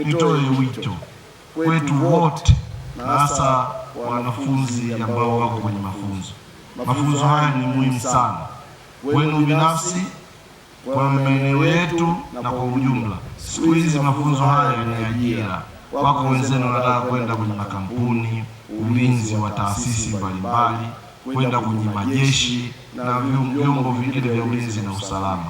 nitoe wito kwetu wote na hasa wanafunzi ambao wako kwenye mafunzo. Mafunzo haya ni muhimu sana kwenu binafsi, kwa maeneo yetu na kwa ujumla. Siku hizi mafunzo haya ni ajira. Wako wenzenu wanataka kwenda kwenye makampuni, ulinzi wa taasisi mbalimbali, kwenda kwenye majeshi na vyombo vingine vya ulinzi na usalama.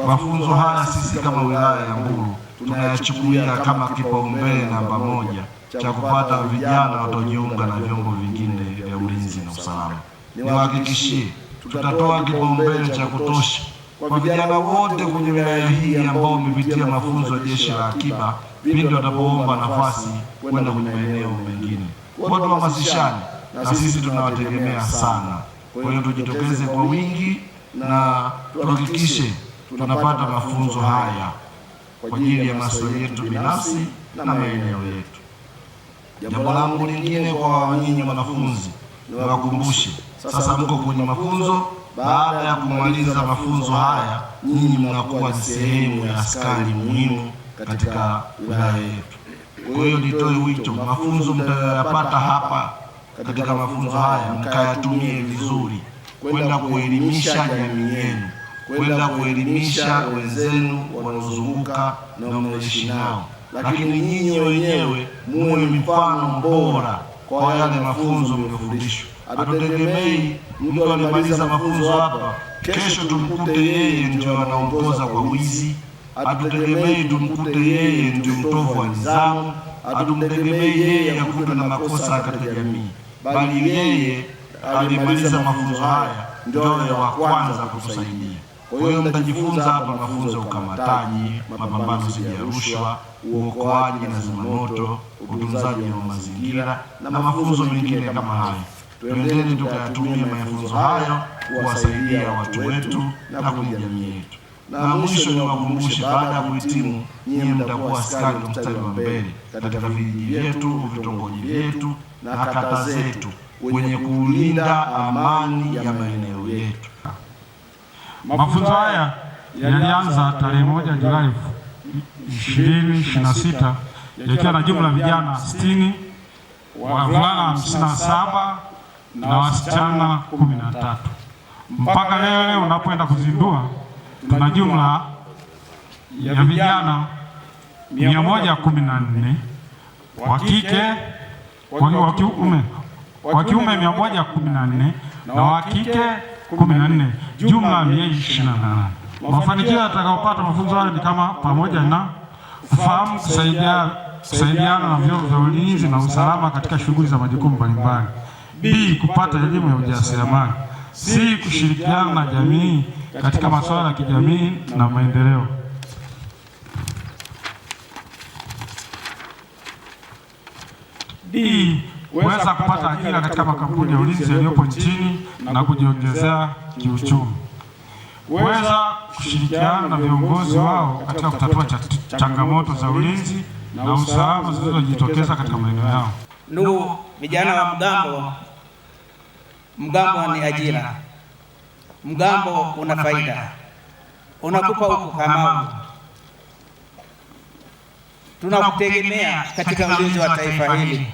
Mafunzo haya sisi kama wilaya ya Mbulu tunayachukulia kama kipaumbele namba moja cha kupata vijana watajiunga na vyombo vingine vya ulinzi na usalama. Niwahakikishie tutatoa kipaumbele cha kutosha kwa vijana wote kwenye wilaya hii ambao wamepitia mafunzo ya Jeshi la Akiba pindi watapoomba nafasi kwenda kwenye maeneo mengine. Kwa tuhamasishane, na sisi tunawategemea sana. Kwa hiyo tujitokeze kwa wingi na tuhakikishe tunapata mafunzo haya kwa ajili ya maslahi yetu binafsi na maeneo yetu. Jambo langu lingine kwa nyinyi wanafunzi, niwakumbushe sasa mko kwenye mafunzo. Baada ya kumaliza mafunzo haya, nyinyi mnakuwa ni sehemu ya askari muhimu katika wilaya yetu. Kwa hiyo nitoe wito, mafunzo mtayapata hapa katika mafunzo haya mkayatumie vizuri, kwenda kuelimisha jamii yenu, kwenda kuelimisha wenzenu wanaozunguka na mnaishi nao, lakini nyinyi wenyewe muwe mfano bora kwa yale mafunzo mliofundishwa. Hatutegemei mtu alimaliza mafunzo hapa kesho tumkute yeye ndio anaongoza kwa wizi. Hatutegemei tumkute yeye ndio mtovu wa nidhamu. Hatutegemei yeye akutwe na makosa katika jamii, bali yeye alimaliza mafunzo haya ndio wa kwanza kutusaidia. Kwa hiyo mtajifunza hapa mafunzo ya ukamataji, mapambano dhidi ya rushwa, uokoaji na zimamoto, utunzaji wa mazingira na mafunzo mengine kama hayo. Twendeni tukayatumie mafunzo hayo kuwasaidia watu wetu na kwenye jamii yetu. Na mwisho niwakumbushe, baada ya kuhitimu, nyinyi mtakuwa askari mstari wa mbele katika vijiji vyetu, vitongoji vyetu na kata zetu wenye kulinda amani ya maeneo yetu. Mafunzo haya yalianza tarehe 1 Julai 2026 yakiwa na jumla vijana 60, wavulana 57 na wasichana 13. Mpaka leo unapoenda kuzindua tuna jumla ya vijana 114 wa kike, wa kiume 114 na wa kike 14, jumla 128. Mafanikio yatakayopata mafunzo haya ni kama pamoja na kufahamu kusaidiana na vyombo vya ulinzi na usalama katika shughuli za majukumu mbalimbali. B, kupata elimu ya ujasiriamali. C, kushirikiana na jamii katika masuala ya kijamii na maendeleo. D, kuweza kupata ajira katika makampuni ya ulinzi yaliyopo nchini na kujiongezea kiuchumi. Kuweza kushirikiana na viongozi wao katika kutatua changamoto za ulinzi na usalama zinazojitokeza katika maeneo yao. Ndugu vijana wa mgambo ni ajira. Mgambo una faida, unakupa ukakamavu. Tunakutegemea katika ulinzi wa taifa hili.